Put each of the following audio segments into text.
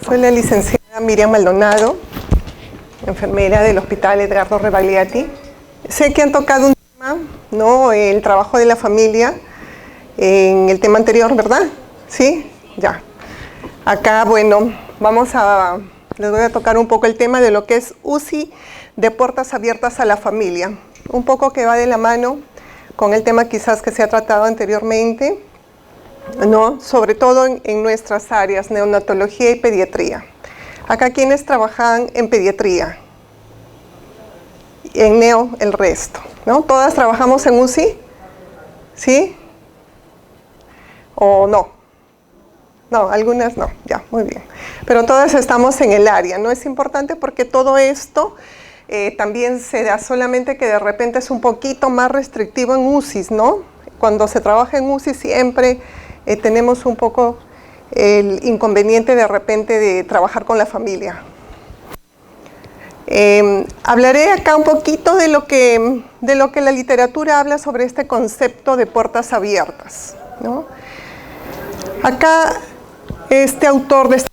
Soy la licenciada Miriam Maldonado, enfermera del Hospital Edgardo Rebagliati. Sé que han tocado un tema, ¿no? El trabajo de la familia, en el tema anterior, ¿verdad? ¿Sí? Ya. Acá, bueno, les voy a tocar un poco el tema de lo que es UCI de puertas abiertas a la familia. Un poco que va de la mano con el tema quizás que se ha tratado anteriormente, ¿no? Sobre todo en nuestras áreas, neonatología y pediatría. Acá quienes trabajan en pediatría, en neo el resto, ¿no? ¿Todas trabajamos en UCI? ¿Sí? ¿O no? No, algunas no, ya, muy bien. Pero todas estamos en el área, ¿no? Es importante porque todo esto también se da, solamente que de repente es un poquito más restrictivo en UCIs, ¿no? Cuando se trabaja en UCI siempre tenemos un poco el inconveniente de repente de trabajar con la familia. Hablaré acá un poquito de lo que la literatura habla sobre este concepto de puertas abiertas, ¿no? Acá este autor de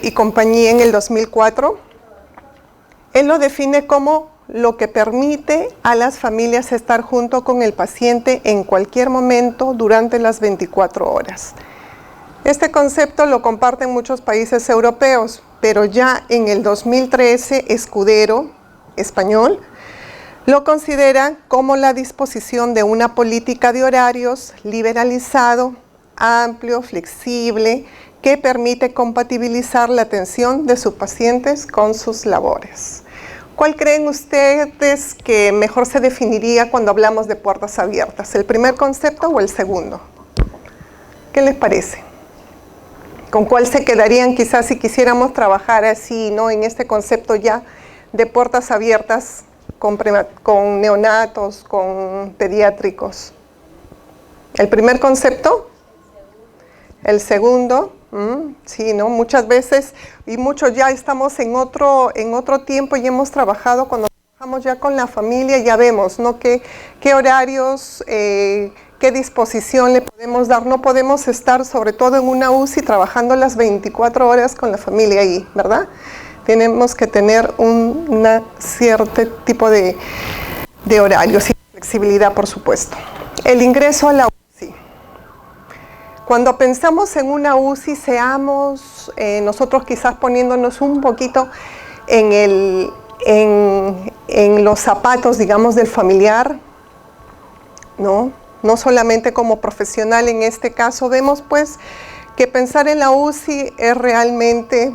y compañía en el 2004, él lo define como lo que permite a las familias estar junto con el paciente en cualquier momento durante las 24 horas. Este concepto lo comparten muchos países europeos, pero ya en el 2013, Escudero, español, lo considera como la disposición de una política de horarios liberalizado, amplio, flexible, que permite compatibilizar la atención de sus pacientes con sus labores. ¿Cuál creen ustedes que mejor se definiría cuando hablamos de puertas abiertas? ¿El primer concepto o el segundo? ¿Qué les parece? ¿Con cuál se quedarían quizás si quisiéramos trabajar así, ¿no? En este concepto ya de puertas abiertas con neonatos, con pediátricos? ¿El primer concepto? ¿El segundo? Sí, ¿no? Muchas veces, y muchos ya estamos en otro tiempo y hemos trabajado, cuando trabajamos ya con la familia, ya vemos, ¿no? ¿Qué horarios, qué disposición le podemos dar? No podemos estar, sobre todo en una UCI, trabajando las 24 horas con la familia ahí, ¿verdad? Tenemos que tener un cierto tipo de horarios y flexibilidad, por supuesto. El ingreso a la UCI. Cuando pensamos en una UCI, seamos nosotros quizás poniéndonos un poquito en los zapatos, digamos, del familiar, ¿no? No solamente como profesional en este caso, vemos pues que pensar en la UCI es realmente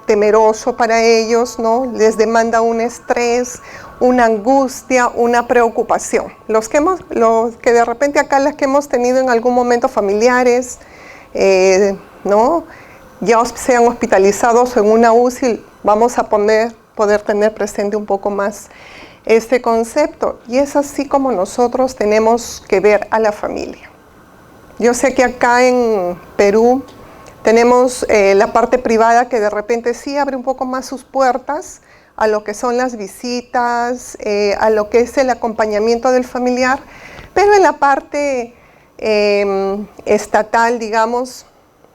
temeroso para ellos, ¿no? Les demanda un estrés, una angustia, una preocupación. Los que de repente acá las que hemos tenido en algún momento familiares, ¿no? Ya sean hospitalizados en una UCI, vamos a poder tener presente un poco más este concepto. Y es así como nosotros tenemos que ver a la familia. Yo sé que acá en Perú tenemos la parte privada que de repente sí abre un poco más sus puertas a lo que son las visitas, a lo que es el acompañamiento del familiar, pero en la parte estatal, digamos,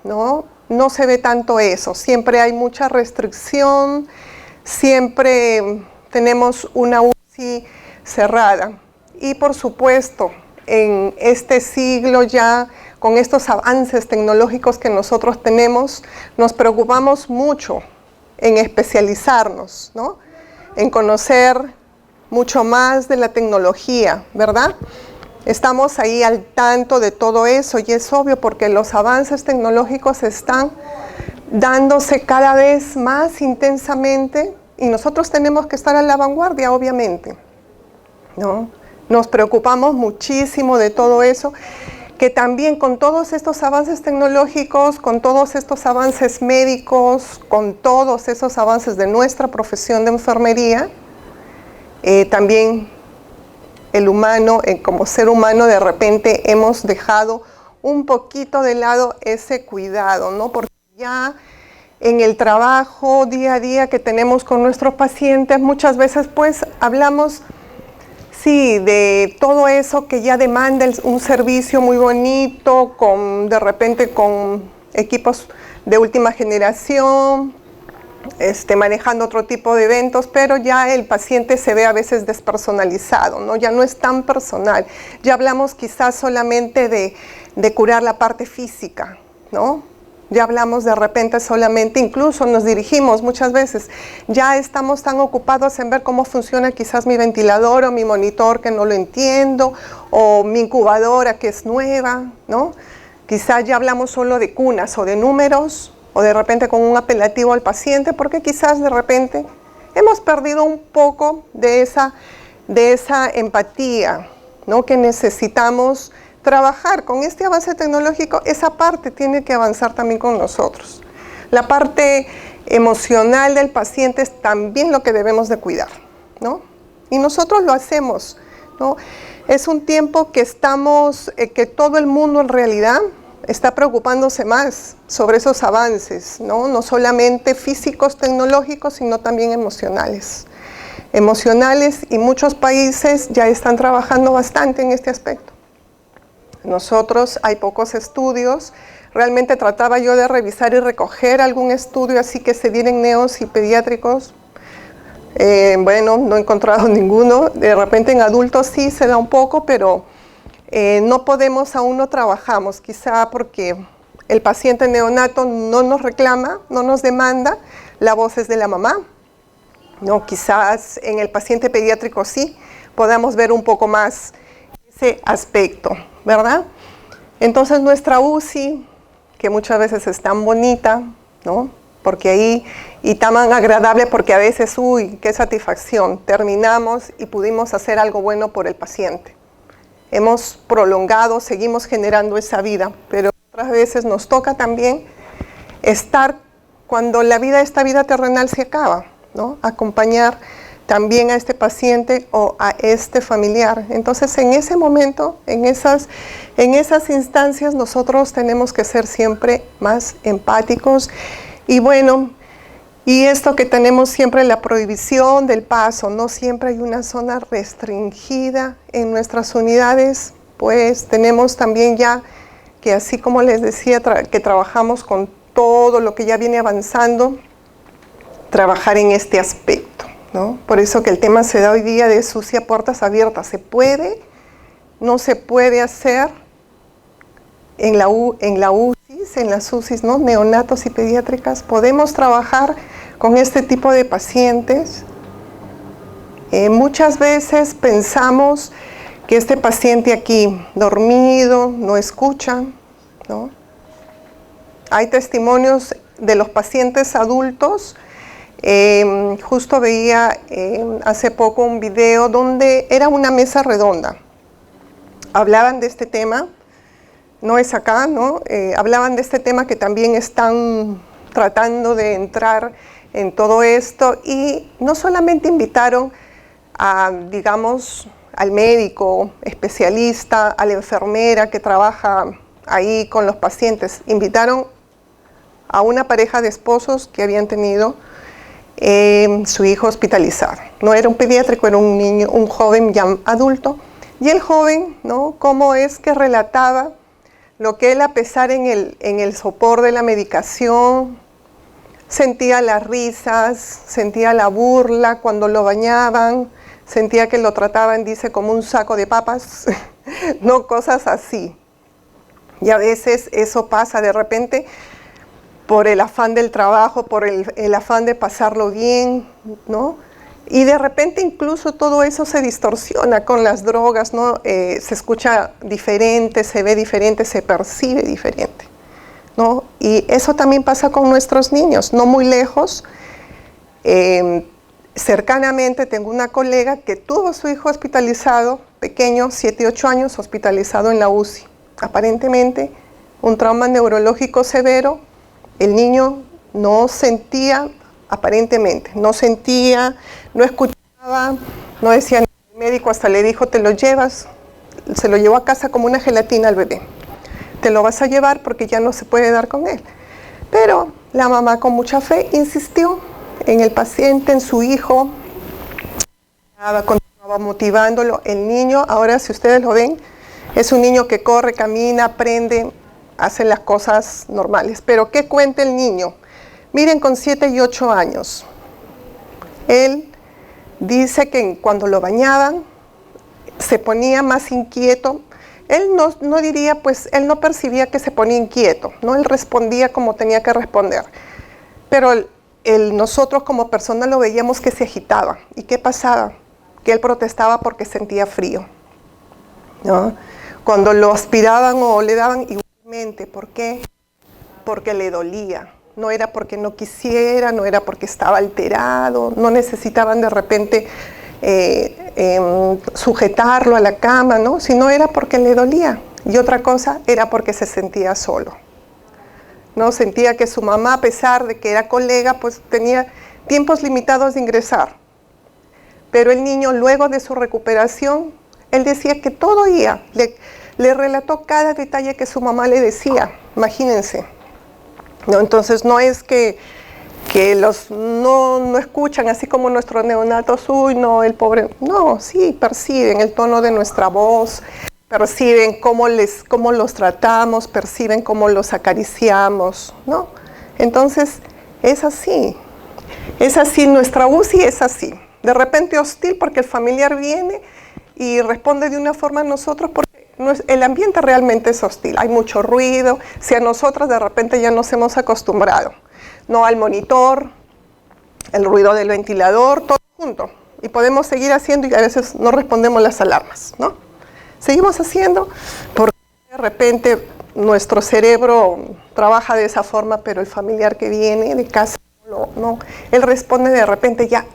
no se ve tanto eso. Siempre hay mucha restricción, siempre tenemos una UCI cerrada. Y por supuesto, en este siglo ya, con estos avances tecnológicos que nosotros tenemos, nos preocupamos mucho en especializarnos, ¿no? En conocer mucho más de la tecnología, ¿verdad? Estamos ahí al tanto de todo eso y es obvio porque los avances tecnológicos están dándose cada vez más intensamente y nosotros tenemos que estar a la vanguardia, obviamente, ¿no? Nos preocupamos muchísimo de todo eso, que también con todos estos avances tecnológicos, con todos estos avances médicos, con todos esos avances de nuestra profesión de enfermería, también el humano, como ser humano, de repente hemos dejado un poquito de lado ese cuidado, ¿no? Porque ya en el trabajo día a día que tenemos con nuestros pacientes, muchas veces pues hablamos, sí, de todo eso que ya demanda un servicio muy bonito, de repente con equipos de última generación, manejando otro tipo de eventos, pero ya el paciente se ve a veces despersonalizado, ¿no? Ya no es tan personal. Ya hablamos quizás solamente de curar la parte física, ¿no? Ya hablamos de repente solamente, incluso nos dirigimos muchas veces, ya estamos tan ocupados en ver cómo funciona quizás mi ventilador o mi monitor que no lo entiendo, o mi incubadora que es nueva, ¿no? Quizás ya hablamos solo de cunas o de números, o de repente con un apelativo al paciente, porque quizás de repente hemos perdido un poco de esa empatía, ¿no? Que necesitamos trabajar. Con este avance tecnológico, esa parte tiene que avanzar también con nosotros. La parte emocional del paciente es también lo que debemos de cuidar, ¿no? Y nosotros lo hacemos, ¿no? Es un tiempo que que todo el mundo en realidad está preocupándose más sobre esos avances, ¿no? No solamente físicos, tecnológicos, sino también emocionales. Emocionales, y muchos países ya están trabajando bastante en este aspecto. Nosotros hay pocos estudios, realmente trataba yo de revisar y recoger algún estudio así que se diera en neos y pediátricos. Bueno, no he encontrado ninguno. De repente en adultos sí se da un poco, pero no podemos, aún no trabajamos, quizá porque el paciente neonato no nos reclama, no nos demanda, la voz es de la mamá. No, quizás en el paciente pediátrico sí podamos ver un poco más ese aspecto, ¿verdad? Entonces nuestra UCI, que muchas veces es tan bonita, ¿no? Porque ahí, y tan agradable, porque a veces, uy, qué satisfacción, terminamos y pudimos hacer algo bueno por el paciente. Hemos prolongado, seguimos generando esa vida, pero otras veces nos toca también estar cuando esta vida terrenal se acaba, ¿no? Acompañar también a este paciente o a este familiar. Entonces, en ese momento, en esas instancias, nosotros tenemos que ser siempre más empáticos. Y bueno, y esto que tenemos siempre, la prohibición del paso, no siempre hay una zona restringida en nuestras unidades, pues tenemos también ya que, así como les decía, que trabajamos con todo lo que ya viene avanzando, trabajar en este aspecto, ¿no? Por eso que el tema se da hoy día de SUSI a puertas abiertas. ¿Se puede? ¿No se puede hacer? En la UCIs, en las UCIs, ¿no? Neonatos y pediátricas, podemos trabajar con este tipo de pacientes. Muchas veces pensamos que este paciente aquí, dormido, no escucha, ¿no? Hay testimonios de los pacientes adultos. Justo veía hace poco un video donde era una mesa redonda. Hablaban de este tema. No es acá, ¿no? Hablaban de este tema que también están tratando de entrar en todo esto, y no solamente invitaron a, digamos, al médico especialista, a la enfermera que trabaja ahí con los pacientes, invitaron a una pareja de esposos que habían tenido su hijo hospitalizado. No era un pediátrico, era un niño, un joven ya adulto, y el joven, ¿no? Cómo es que relataba lo que él, a pesar en el sopor de la medicación, sentía las risas, sentía la burla cuando lo bañaban, sentía que lo trataban, dice, como un saco de papas, no, cosas así. Y a veces eso pasa de repente por el afán del trabajo, por el afán de pasarlo bien, ¿no? Y de repente incluso todo eso se distorsiona con las drogas, ¿no? Se escucha diferente, se ve diferente, se percibe diferente, ¿no? Y eso también pasa con nuestros niños, no muy lejos. Cercanamente tengo una colega que tuvo a su hijo hospitalizado, pequeño, 7, 8 años, hospitalizado en la UCI. Aparentemente un trauma neurológico severo. El niño no sentía, aparentemente, no sentía, no escuchaba, no decía nada. El médico hasta le dijo, te lo llevas, se lo llevó a casa como una gelatina al bebé. Te lo vas a llevar porque ya no se puede dar con él. Pero la mamá, con mucha fe, insistió en el paciente, en su hijo, continuaba motivándolo. El niño, ahora si ustedes lo ven, es un niño que corre, camina, aprende hacen las cosas normales. Pero ¿qué cuenta el niño? Miren, con 7 y 8 años, él dice que cuando lo bañaban se ponía más inquieto. Él no diría, pues, él no percibía que se ponía inquieto, ¿no? Él respondía como tenía que responder. Pero nosotros como personas lo veíamos que se agitaba. ¿Y qué pasaba? Que él protestaba porque sentía frío, ¿no? Cuando lo aspiraban o le daban igualmente. ¿Por qué? Porque le dolía. No era porque no quisiera, no era porque estaba alterado, no necesitaban de repente sujetarlo a la cama, ¿no? Sino era porque le dolía. Y otra cosa era porque se sentía solo, ¿no? Sentía que su mamá, a pesar de que era colega, pues tenía tiempos limitados de ingresar. Pero el niño, luego de su recuperación, él decía que todo oía. Le relató cada detalle que su mamá le decía. Imagínense, ¿no? Entonces no es que los no escuchan, así como nuestros neonatos, uy, no, el pobre. No, sí, perciben el tono de nuestra voz, perciben cómo los tratamos, perciben cómo los acariciamos, ¿no? Entonces, es así, nuestra UCI es así. De repente hostil porque el familiar viene y responde de una forma a nosotros porque el ambiente realmente es hostil. Hay mucho ruido, si a nosotras de repente ya nos hemos acostumbrado, ¿no? Al monitor, el ruido del ventilador, todo junto. Y podemos seguir haciendo y a veces no respondemos las alarmas, ¿no? Seguimos haciendo porque de repente nuestro cerebro trabaja de esa forma, pero el familiar que viene de casa no, él responde de repente ya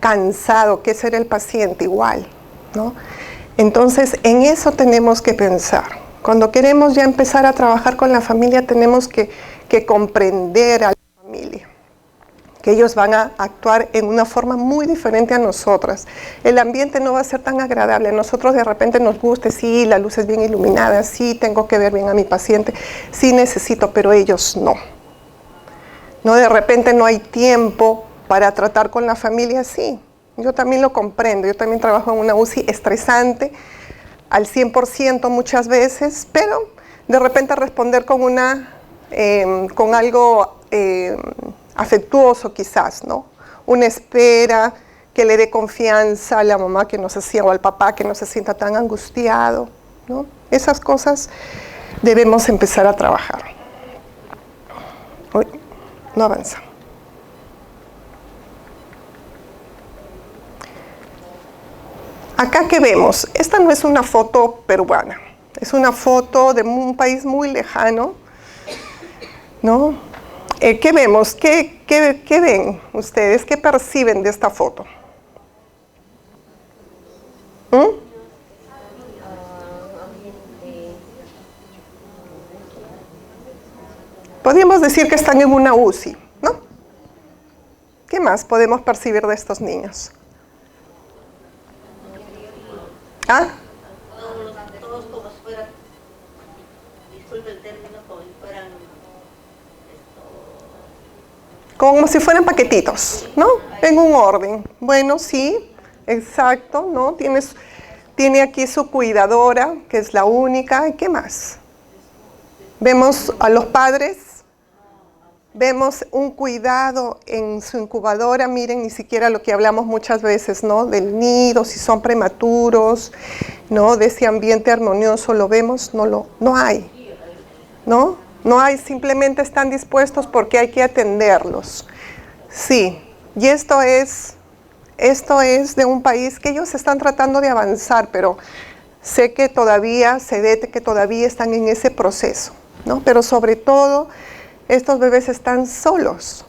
cansado, que ese era el paciente igual, ¿no? Entonces, en eso tenemos que pensar. Cuando queremos ya empezar a trabajar con la familia, tenemos que comprender a la familia, que ellos van a actuar en una forma muy diferente a nosotras. El ambiente no va a ser tan agradable. A nosotros de repente nos guste, sí, la luz es bien iluminada, sí, tengo que ver bien a mi paciente, sí necesito, pero ellos no. No, de repente no hay tiempo para tratar con la familia, sí. Yo también lo comprendo, yo también trabajo en una UCI estresante, al 100% muchas veces, pero de repente responder con algo afectuoso quizás, ¿no? Una espera que le dé confianza a la mamá que no se sienta, o al papá que no se sienta tan angustiado, ¿no? Esas cosas debemos empezar a trabajar. Uy, no avanza. Acá, ¿qué vemos? Esta no es una foto peruana, es una foto de un país muy lejano, ¿no? ¿Qué vemos? ¿Qué ven ustedes? ¿Qué perciben de esta foto? Podríamos decir que están en una UCI, ¿no? ¿Qué más podemos percibir de estos niños? ¿Ah? Todos como si fueran, disculpe el término, como si fueran como si fueran paquetitos, ¿no? En un orden. Bueno, sí, exacto, ¿no? Tiene aquí su cuidadora, que es la única. ¿Y qué más? Vemos a los padres, vemos un cuidado en su incubadora. Miren, ni siquiera lo que hablamos muchas veces, ¿no? Del nido, si son prematuros, ¿no? De ese ambiente armonioso, ¿lo vemos? No hay, ¿no? No hay, simplemente están dispuestos porque hay que atenderlos. Sí, y esto es de un país que ellos están tratando de avanzar, pero sé que todavía, se ve que todavía están en ese proceso, ¿no? Pero sobre todo, estos bebés están solos.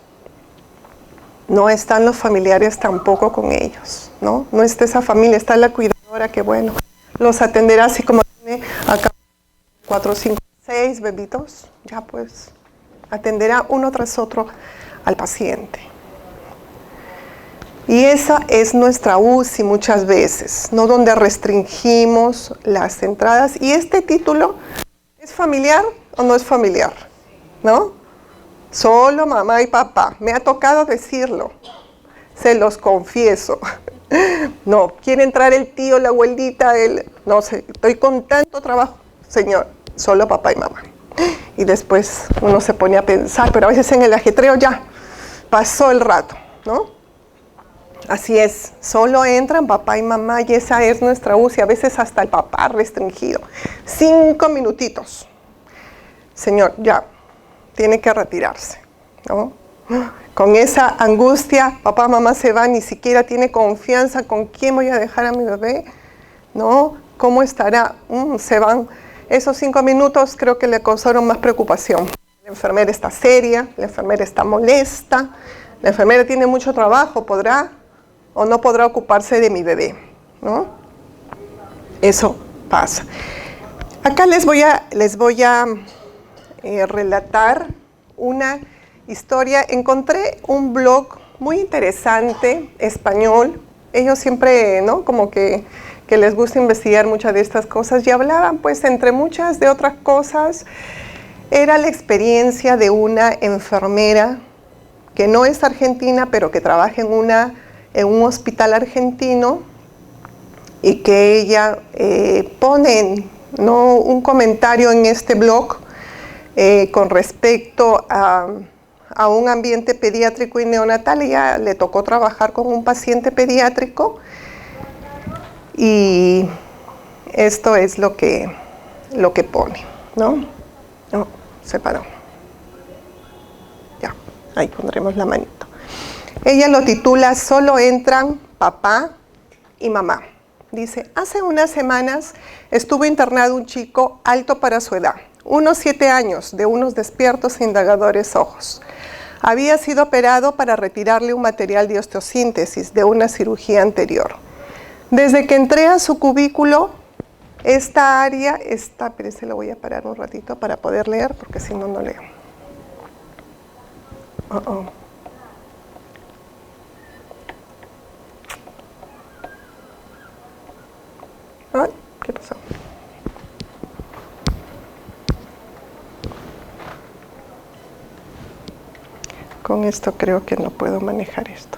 No están los familiares tampoco con ellos, ¿no? No está esa familia, está la cuidadora que, bueno, los atenderá así como tiene acá 4, 5, 6 bebitos, ya pues atenderá uno tras otro al paciente. Y esa es nuestra UCI muchas veces, ¿no? Donde restringimos las entradas. Y este título, ¿es familiar o no es familiar? ¿No? Solo mamá y papá. Me ha tocado decirlo, se los confieso. No, quiere entrar el tío, la abuelita, no sé, estoy con tanto trabajo. Señor, solo papá y mamá. Y después uno se pone a pensar, pero a veces en el ajetreo ya pasó el rato, ¿no? Así es, solo entran papá y mamá y esa es nuestra UCI, a veces hasta el papá restringido. 5 minutitos. Señor, ya, tiene que retirarse, ¿no? Con esa angustia, papá, mamá se van, ni siquiera tiene confianza con quién voy a dejar a mi bebé, ¿no? ¿Cómo estará? Se van. Esos 5 minutos creo que le causaron más preocupación. La enfermera está seria, la enfermera está molesta, la enfermera tiene mucho trabajo, ¿podrá o no podrá ocuparse de mi bebé? ¿No? Eso pasa. Acá les voy a relatar una historia. Encontré un blog muy interesante, español. Ellos siempre, ¿no? Como que les gusta investigar muchas de estas cosas y hablaban, pues, entre muchas de otras cosas, era la experiencia de una enfermera que no es argentina, pero que trabaja en un hospital argentino y que ella pone, ¿no?, un comentario en este blog con respecto a un ambiente pediátrico y neonatal. Ella le tocó trabajar con un paciente pediátrico y esto es lo que pone, ¿no? No, se paró. Ya, ahí pondremos la manito. Ella lo titula "Solo entran papá y mamá". Dice: hace unas semanas estuvo internado un chico alto para su edad, unos 7 años, de unos despiertos e indagadores ojos. Había sido operado para retirarle un material de osteosíntesis de una cirugía anterior. Desde que entré a su cubículo, esta área está... Pero se lo voy a parar un ratito para poder leer, porque si no, no leo. Ay, ¿qué pasó? Con esto creo que no puedo manejar esto.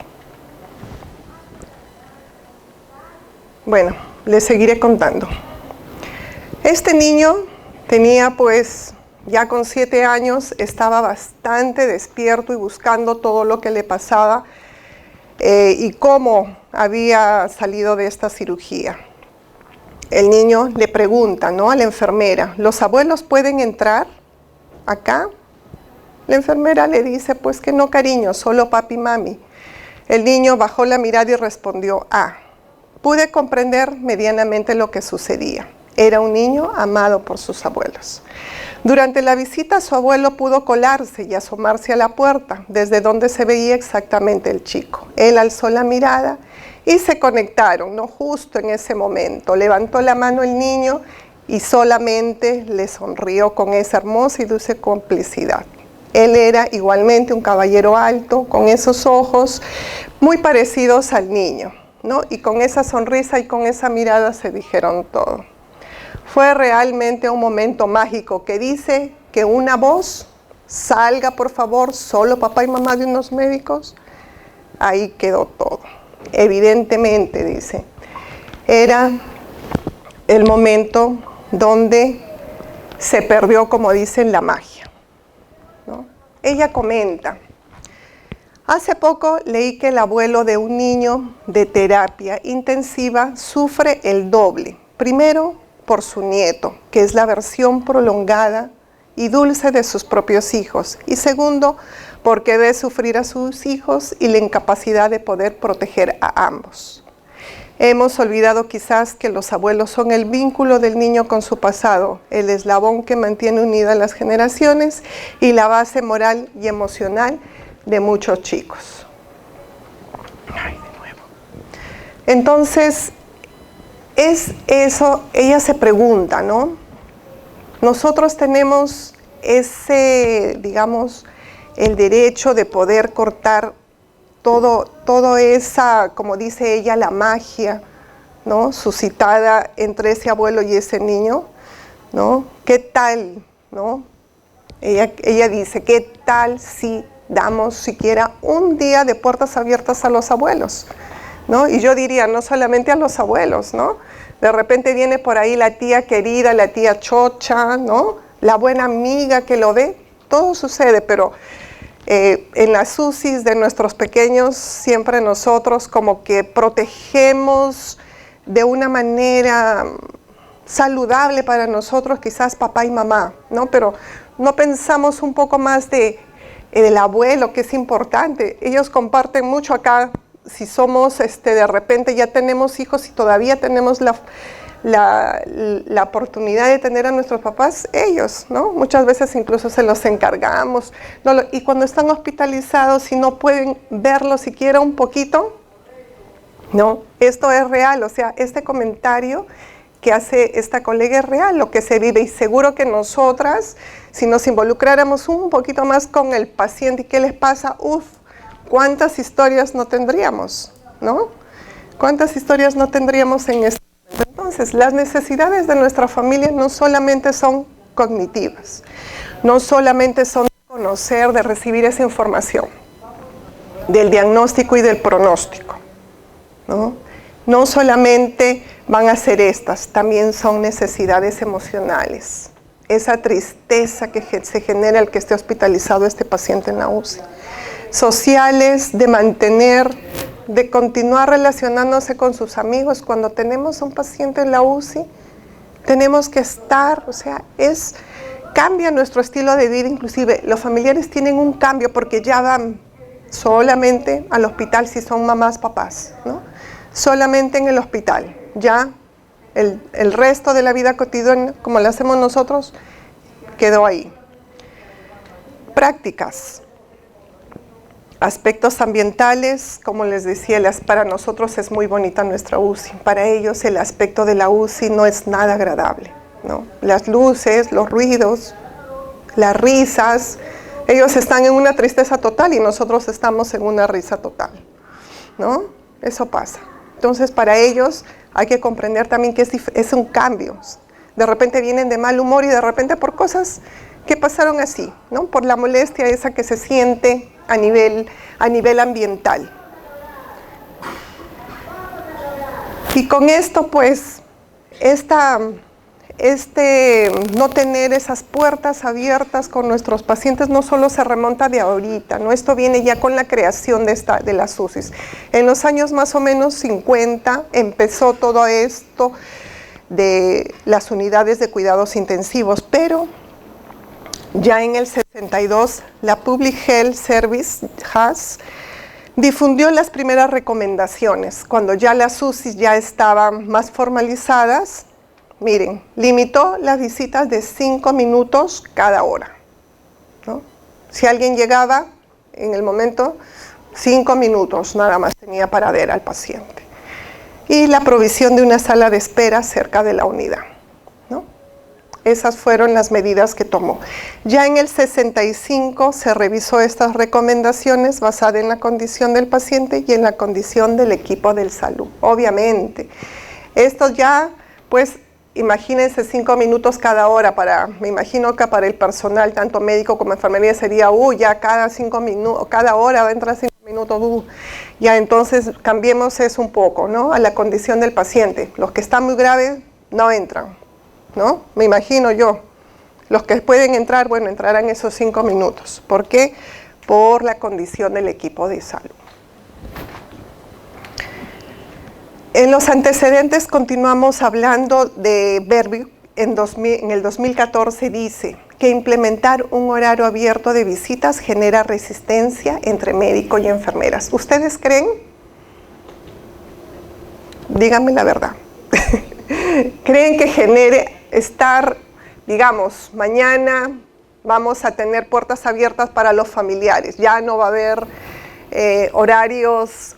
Bueno, les seguiré contando. Este niño tenía, pues, ya con 7 años, estaba bastante despierto y buscando todo lo que le pasaba y cómo había salido de esta cirugía. El niño le pregunta, ¿no?, a la enfermera: ¿los abuelos pueden entrar acá? La enfermera le dice: pues que no, cariño, solo papi y mami. El niño bajó la mirada y respondió: pude comprender medianamente lo que sucedía. Era un niño amado por sus abuelos. Durante la visita, su abuelo pudo colarse y asomarse a la puerta, desde donde se veía exactamente el chico. Él alzó la mirada y se conectaron, ¿no?, justo en ese momento. Levantó la mano el niño y solamente le sonrió con esa hermosa y dulce complicidad. Él era igualmente un caballero alto, con esos ojos muy parecidos al niño, ¿no? Y con esa sonrisa y con esa mirada se dijeron todo. Fue realmente un momento mágico que dice que una voz: salga por favor, solo papá y mamá de unos médicos. Ahí quedó todo. Evidentemente, dice, era el momento donde se perdió, como dicen, la magia, ¿no? Ella comenta: hace poco leí que el abuelo de un niño de terapia intensiva sufre el doble. Primero, por su nieto, que es la versión prolongada y dulce de sus propios hijos. Y segundo, porque ve sufrir a sus hijos y la incapacidad de poder proteger a ambos. Hemos olvidado quizás que los abuelos son el vínculo del niño con su pasado, el eslabón que mantiene unidas las generaciones y la base moral y emocional de muchos chicos. Ay, de nuevo. Entonces, es eso, ella se pregunta, ¿no? Nosotros tenemos ese, digamos, el derecho de poder cortar todo esa, como dice ella, la magia, ¿no?, suscitada entre ese abuelo y ese niño, ¿no? ¿Qué tal, no? Ella dice: ¿qué tal si damos siquiera un día de puertas abiertas a los abuelos, ¿no? Y yo diría, no solamente a los abuelos, ¿no? De repente viene por ahí la tía querida, la tía chocha, ¿no?, la buena amiga que lo ve, todo sucede, pero en las UCIs de nuestros pequeños siempre nosotros como que protegemos de una manera saludable para nosotros, quizás papá y mamá, ¿no? Pero no pensamos un poco más del abuelo, que es importante. Ellos comparten mucho acá. Si somos, de repente ya tenemos hijos y todavía tenemos la oportunidad de tener a nuestros papás, ellos, ¿no? Muchas veces incluso se los encargamos. Y cuando están hospitalizados y no pueden verlo siquiera un poquito, ¿no? Esto es real, o sea, este comentario que hace esta colega es real, lo que se vive, y seguro que nosotras, si nos involucráramos un poquito más con el paciente y qué les pasa, cuántas historias no tendríamos, ¿no? Cuántas historias no tendríamos en este momento. Entonces, las necesidades de nuestra familia no solamente son cognitivas, no solamente son de conocer, de recibir esa información, del diagnóstico y del pronóstico, ¿no? No solamente van a ser estas, también son necesidades emocionales. Esa tristeza que se genera al que esté hospitalizado este paciente en la UCI. Sociales, de mantener, de continuar relacionándose con sus amigos. Cuando tenemos un paciente en la UCI, tenemos que estar, o sea, cambia nuestro estilo de vida. Inclusive los familiares tienen un cambio porque ya van solamente al hospital si son mamás, papás, ¿no? Solamente en el hospital. Ya el resto de la vida cotidiana, como la hacemos nosotros, quedó ahí. Prácticas. Aspectos ambientales, como les decía, para nosotros es muy bonita nuestra UCI. Para ellos el aspecto de la UCI no es nada agradable, ¿no? Las luces, los ruidos, las risas. Ellos están en una tristeza total y nosotros estamos en una risa total, ¿no? Eso pasa. Entonces, para ellos hay que comprender también que es un cambio. De repente vienen de mal humor y de repente por cosas que pasaron así, ¿no? Por la molestia esa que se siente a nivel ambiental. Y con esto, pues, no tener esas puertas abiertas con nuestros pacientes no solo se remonta de ahorita, ¿no? Esto viene ya con la creación de las UCIs. En los años más o menos 50 empezó todo esto de las unidades de cuidados intensivos, pero ya en el 62 la Public Health Service, HAS, difundió las primeras recomendaciones. Cuando ya las UCIs ya estaban más formalizadas, miren, limitó las visitas de 5 minutos cada hora, ¿no? Si alguien llegaba en el momento, 5 minutos nada más tenía para ver al paciente. Y la provisión de una sala de espera cerca de la unidad, ¿no? Esas fueron las medidas que tomó. Ya en el 65 se revisó estas recomendaciones basadas en la condición del paciente y en la condición del equipo de salud. Obviamente, esto ya, pues, imagínense 5 minutos cada hora me imagino que para el personal, tanto médico como enfermería, sería, ya cada 5 minutos, cada hora entra 5 minutos, ya entonces cambiemos eso un poco, ¿no? A la condición del paciente. Los que están muy graves no entran, ¿no? Me imagino yo. Los que pueden entrar, bueno, entrarán esos 5 minutos. ¿Por qué? Por la condición del equipo de salud. En los antecedentes continuamos hablando de Verbi. En el 2014 dice que implementar un horario abierto de visitas genera resistencia entre médicos y enfermeras. ¿Ustedes creen? Díganme la verdad. ¿Creen que genere estar, digamos, mañana vamos a tener puertas abiertas para los familiares? Ya no va a haber horarios,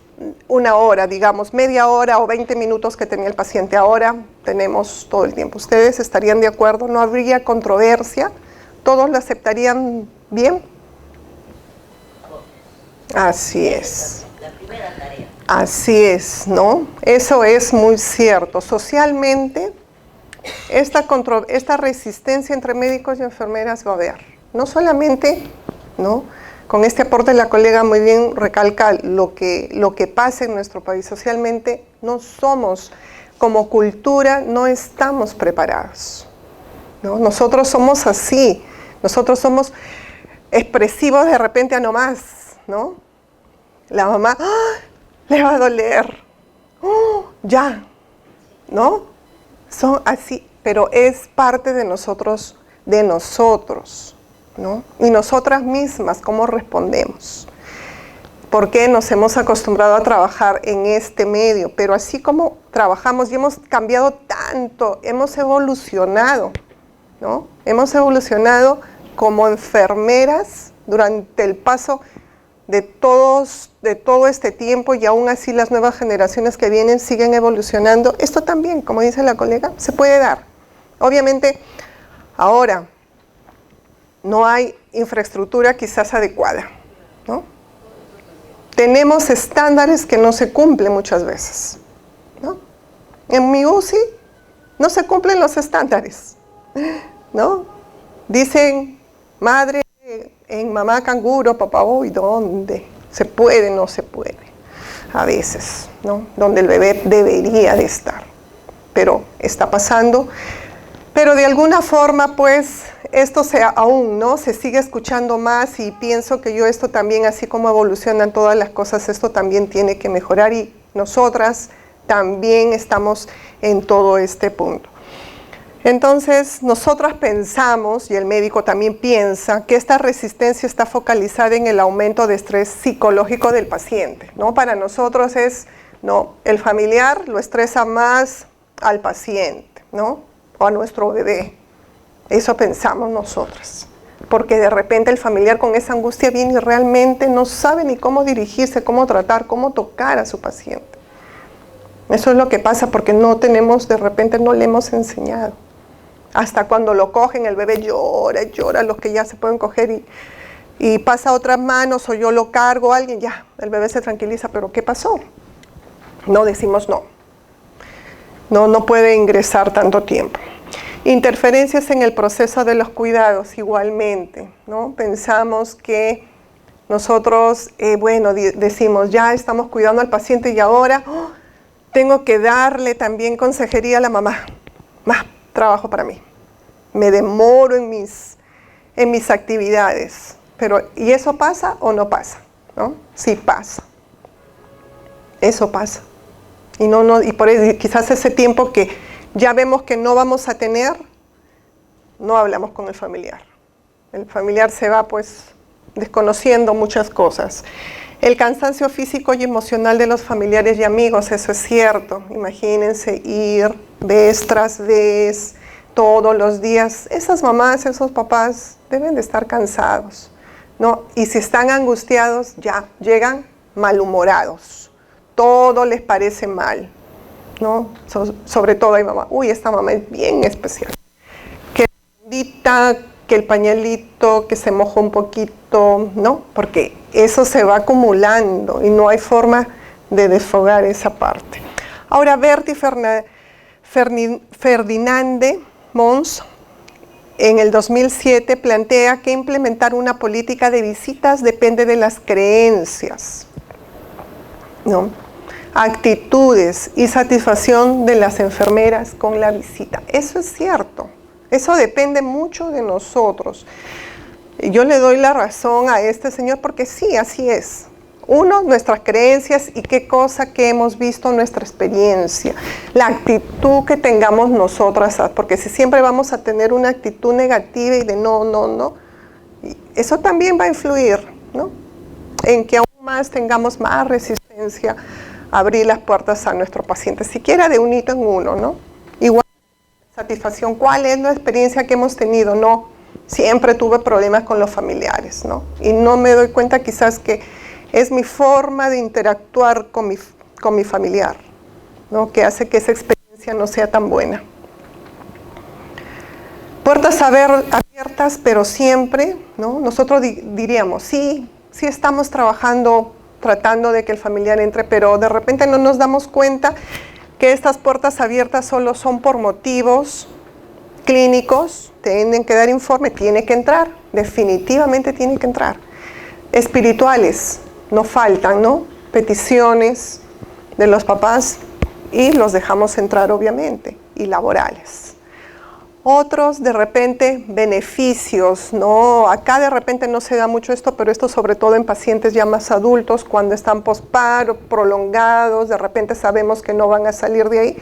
1 hora, digamos, media hora o 20 minutos que tenía el paciente. Ahora tenemos todo el tiempo. ¿Ustedes estarían de acuerdo? ¿No habría controversia? ¿Todos lo aceptarían bien? Así es. La primera tarea. Así es, ¿no? Eso es muy cierto. Socialmente, esta resistencia entre médicos y enfermeras va a haber. No solamente, ¿no? Con este aporte la colega muy bien recalca lo que pasa en nuestro país. Socialmente no somos, como cultura, no estamos preparados, ¿no? Nosotros somos así, nosotros somos expresivos de repente a no más, ¿no? La mamá, ¡ah!, le va a doler, ¡oh!, ya, ¿no? Son así, pero es parte de nosotros, ¿no? Y nosotras mismas, ¿cómo respondemos? Porque nos hemos acostumbrado a trabajar en este medio, pero así como trabajamos y hemos cambiado tanto, hemos evolucionado, ¿no? Hemos evolucionado como enfermeras durante el paso de todo este tiempo, y aún así las nuevas generaciones que vienen siguen evolucionando. Esto también, como dice la colega, se puede dar. Obviamente, ahora no hay infraestructura quizás adecuada, ¿no? Tenemos estándares que no se cumplen muchas veces, ¿no? En mi UCI no se cumplen los estándares, ¿no? Dicen, madre en mamá canguro, papá, uy, ¿dónde? ¿Se puede? No se puede. A veces, ¿no? Donde el bebé debería de estar. Pero está pasando. Pero de alguna forma, pues, esto aún, ¿no? Se sigue escuchando más, y pienso que esto también, así como evolucionan todas las cosas, esto también tiene que mejorar, y nosotras también estamos en todo este punto. Entonces, nosotras pensamos, y el médico también piensa, que esta resistencia está focalizada en el aumento de estrés psicológico del paciente, ¿no? Para nosotros no, el familiar lo estresa más al paciente, ¿no? O a nuestro bebé. Eso pensamos nosotras. Porque de repente el familiar con esa angustia viene y realmente no sabe ni cómo dirigirse, cómo tratar, cómo tocar a su paciente. Eso es lo que pasa, porque de repente no le hemos enseñado. Hasta cuando lo cogen, el bebé llora, llora, los que ya se pueden coger, y pasa a otras manos, o yo lo cargo a alguien, ya, el bebé se tranquiliza. ¿Pero qué pasó? No decimos no. No puede ingresar tanto tiempo. Interferencias en el proceso de los cuidados, igualmente, ¿no? Pensamos que nosotros, decimos, ya estamos cuidando al paciente, y ahora tengo que darle también consejería a la mamá. Más trabajo para mí. Me demoro en mis actividades. Pero, ¿y eso pasa o no pasa? ¿No? Sí pasa. Eso pasa. Y por eso, quizás ese tiempo que ya vemos que no vamos a tener, no hablamos con el familiar. El familiar se va, pues, desconociendo muchas cosas. El cansancio físico y emocional de los familiares y amigos, eso es cierto. Imagínense ir vez tras vez, todos los días. Esas mamás, esos papás deben de estar cansados, ¿no? Y si están angustiados, ya llegan malhumorados. Todo les parece mal, ¿no? Sobre todo hay mamá, uy, esta mamá es bien especial. Que el pañalito, que se mojó un poquito, ¿no? Porque eso se va acumulando y no hay forma de desfogar esa parte. Ahora, Berti Ferdinande Mons, en el 2007, plantea que implementar una política de visitas depende de las creencias, ¿no? Actitudes y satisfacción de las enfermeras con la visita. Eso es cierto. Eso depende mucho de nosotros. Yo le doy la razón a este señor porque sí, así es. Uno, nuestras creencias y qué cosa que hemos visto, nuestra experiencia. La actitud que tengamos nosotras, porque si siempre vamos a tener una actitud negativa y de no, eso también va a influir, ¿no? En que aún más tengamos más resistencia a abrir las puertas a nuestro paciente, siquiera de un hito en uno, ¿no? Igual, satisfacción, ¿cuál es la experiencia que hemos tenido? No, siempre tuve problemas con los familiares, ¿no? Y no me doy cuenta quizás que es mi forma de interactuar con mi familiar, ¿no? Que hace que esa experiencia no sea tan buena. Puertas abiertas, pero siempre, ¿no? Nosotros diríamos, sí estamos trabajando, tratando de que el familiar entre, pero de repente no nos damos cuenta que estas puertas abiertas solo son por motivos clínicos, tienen que dar informe, tiene que entrar, definitivamente tiene que entrar. Espirituales, no faltan, ¿no? Peticiones de los papás y los dejamos entrar, obviamente, y laborales. Otros, de repente, beneficios, ¿no? Acá de repente no se da mucho esto, pero esto sobre todo en pacientes ya más adultos, cuando están posparo, prolongados, de repente sabemos que no van a salir de ahí,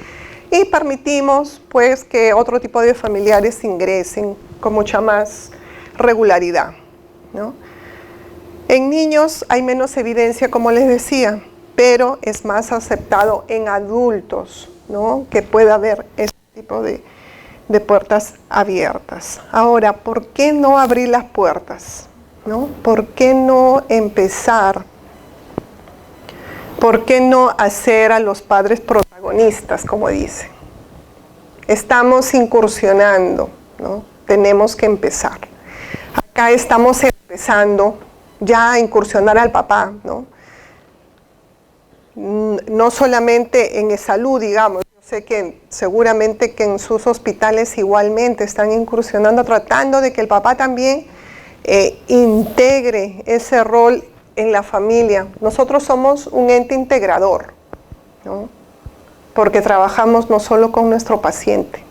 y permitimos, pues, que otro tipo de familiares ingresen con mucha más regularidad, ¿no? En niños hay menos evidencia, como les decía, pero es más aceptado en adultos, ¿no? Que pueda haber este tipo de puertas abiertas. Ahora, ¿por qué no abrir las puertas? ¿No? ¿Por qué no empezar? ¿Por qué no hacer a los padres protagonistas, como dicen? Estamos incursionando, ¿no? Tenemos que empezar. Acá estamos empezando ya a incursionar al papá, ¿no? No solamente en salud, digamos. Sé que seguramente que en sus hospitales igualmente están incursionando, tratando de que el papá también integre ese rol en la familia. Nosotros somos un ente integrador, ¿no? Porque trabajamos no solo con nuestro paciente,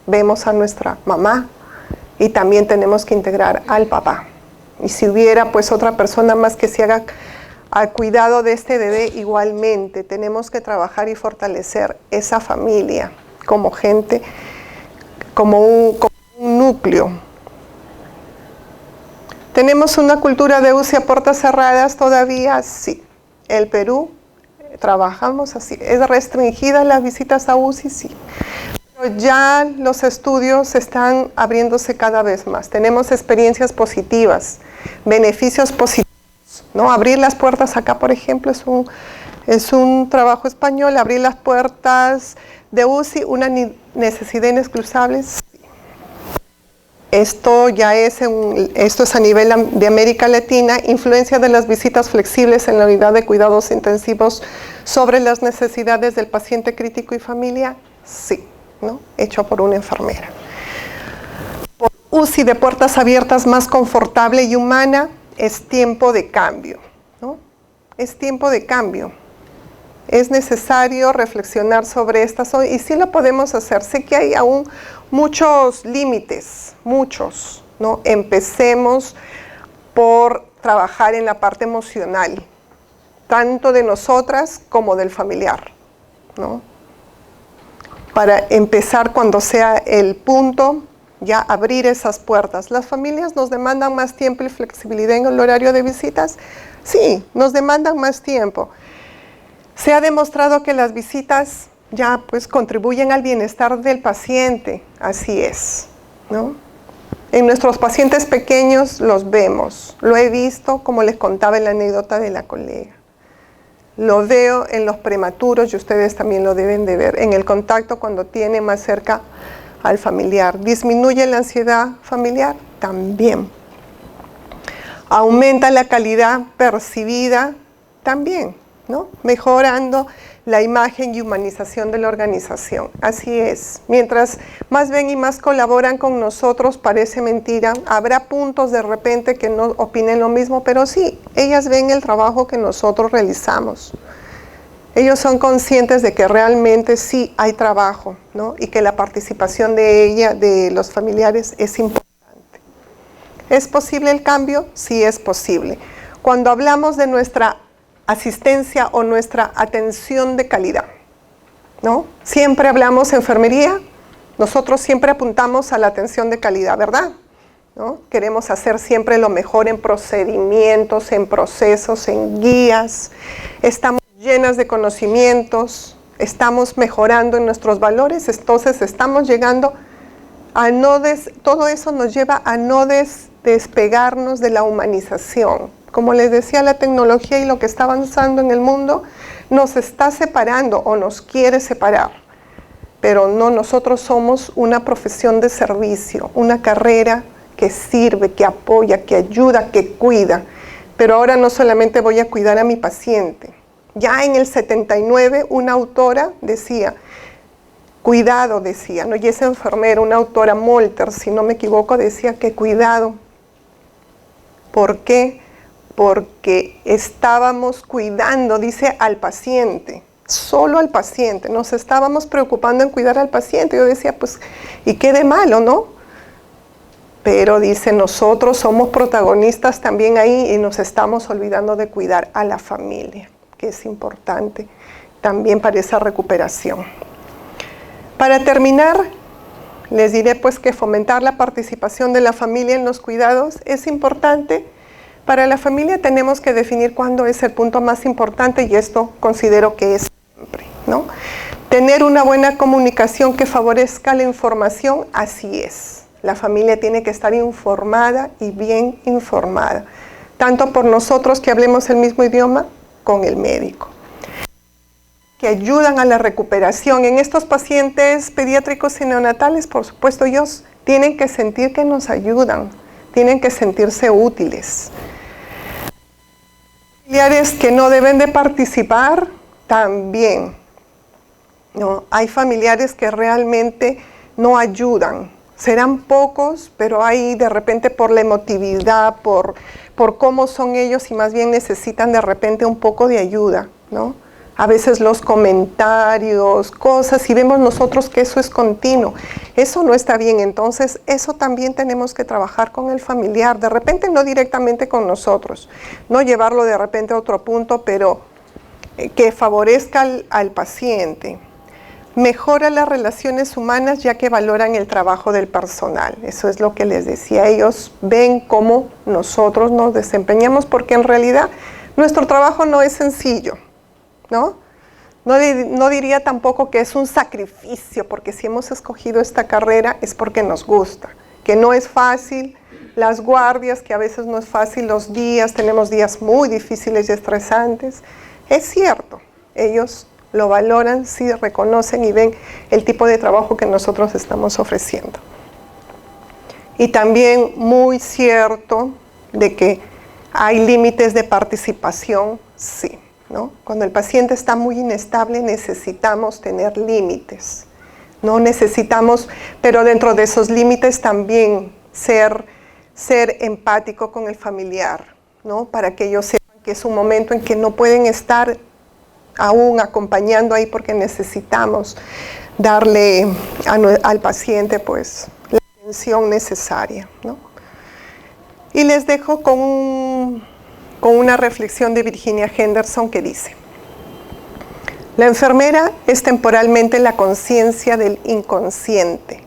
vemos a nuestra mamá y también tenemos que integrar al papá. Y si hubiera pues otra persona más que se haga al cuidado de este bebé, igualmente tenemos que trabajar y fortalecer esa familia como gente, como un núcleo. ¿Tenemos una cultura de UCI a puertas cerradas todavía? Sí. El Perú, trabajamos así. ¿Es restringida las visitas a UCI? Sí. Pero ya los estudios están abriéndose cada vez más. Tenemos experiencias positivas, beneficios positivos, ¿no? Abrir las puertas acá, por ejemplo, es un trabajo español. Abrir las puertas de UCI, una necesidad inexcusable. Sí. Esto es a nivel de América Latina. Influencia de las visitas flexibles en la unidad de cuidados intensivos sobre las necesidades del paciente crítico y familia. Sí, ¿no? Hecho por una enfermera. Por UCI de puertas abiertas más confortable y humana. Es tiempo de cambio, ¿no? Es tiempo de cambio. Es necesario reflexionar sobre estas y sí lo podemos hacer. Sé que hay aún muchos límites, muchos, ¿no? Empecemos por trabajar en la parte emocional, tanto de nosotras como del familiar, ¿no? Para empezar cuando sea el punto, ya abrir esas puertas. ¿Las familias nos demandan más tiempo y flexibilidad en el horario de visitas? Sí, nos demandan más tiempo. Se ha demostrado que las visitas ya pues contribuyen al bienestar del paciente, así es, ¿no? En nuestros pacientes pequeños los vemos, lo he visto como les contaba en la anécdota de la colega. Lo veo en los prematuros y ustedes también lo deben de ver, en el contacto cuando tiene más cerca al familiar. ¿Disminuye la ansiedad familiar? También. ¿Aumenta la calidad percibida? También, ¿no? Mejorando la imagen y humanización de la organización. Así es. Mientras más ven y más colaboran con nosotros, parece mentira. Habrá puntos de repente que no opinen lo mismo, pero sí, ellas ven el trabajo que nosotros realizamos. Ellos son conscientes de que realmente sí hay trabajo, ¿no? Y que la participación de los familiares es importante. ¿Es posible el cambio? Sí es posible. Cuando hablamos de nuestra asistencia o nuestra atención de calidad, ¿no? Siempre hablamos enfermería, nosotros siempre apuntamos a la atención de calidad, ¿verdad? ¿No? Queremos hacer siempre lo mejor en procedimientos, en procesos, en guías. Estamos llenas de conocimientos, estamos mejorando en nuestros valores, entonces estamos llegando a todo eso nos lleva a no despegarnos de la humanización. Como les decía, la tecnología y lo que está avanzando en el mundo nos está separando o nos quiere separar. Pero no, nosotros somos una profesión de servicio, una carrera que sirve, que apoya, que ayuda, que cuida. Pero ahora no solamente voy a cuidar a mi paciente. Ya en el 79 una autora decía, cuidado, decía, ¿no? Y esa enfermera, una autora, Molter, si no me equivoco, decía que cuidado. ¿Por qué? Porque estábamos cuidando, dice, al paciente, solo al paciente, nos estábamos preocupando en cuidar al paciente. Yo decía, pues, ¿y qué de malo, no? Pero dice, nosotros somos protagonistas también ahí y nos estamos olvidando de cuidar a la familia, que es importante también para esa recuperación. Para terminar, les diré pues que fomentar la participación de la familia en los cuidados es importante. Para la familia tenemos que definir cuándo es el punto más importante y esto considero que es siempre, ¿no? Tener una buena comunicación que favorezca la información, así es. La familia tiene que estar informada y bien informada, tanto por nosotros que hablemos el mismo idioma, con el médico. Que ayudan a la recuperación. En estos pacientes pediátricos y neonatales, por supuesto, ellos tienen que sentir que nos ayudan, tienen que sentirse útiles. Familiares que no deben de participar, también. ¿No? Hay familiares que realmente no ayudan. Serán pocos, pero hay de repente por la emotividad, por cómo son ellos y más bien necesitan de repente un poco de ayuda, ¿no? A veces los comentarios, cosas, y vemos nosotros que eso es continuo. Eso no está bien, entonces eso también tenemos que trabajar con el familiar. De repente no directamente con nosotros, no llevarlo de repente a otro punto, pero que favorezca al paciente. Mejora las relaciones humanas ya que valoran el trabajo del personal. Eso es lo que les decía. Ellos ven cómo nosotros nos desempeñamos porque en realidad nuestro trabajo no es sencillo, ¿no? No diría tampoco que es un sacrificio, porque si hemos escogido esta carrera es porque nos gusta, que no es fácil, las guardias, que a veces no es fácil, los días, tenemos días muy difíciles y estresantes. Es cierto, ellos lo valoran, sí reconocen y ven el tipo de trabajo que nosotros estamos ofreciendo. Y también muy cierto de que hay límites de participación, sí, ¿no? Cuando el paciente está muy inestable necesitamos tener límites, ¿no? Necesitamos, pero dentro de esos límites también ser empático con el familiar, ¿no? Para que ellos sepan que es un momento en que no pueden estar aún acompañando ahí porque necesitamos darle al paciente pues la atención necesaria, ¿no? Y les dejo con una reflexión de Virginia Henderson que dice: la enfermera es temporalmente la conciencia del inconsciente,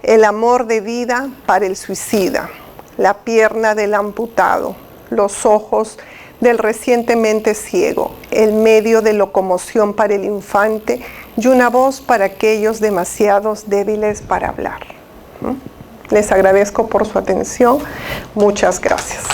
el amor de vida para el suicida, la pierna del amputado, los ojos del recientemente ciego, el medio de locomoción para el infante y una voz para aquellos demasiados débiles para hablar. Les agradezco por su atención. Muchas gracias.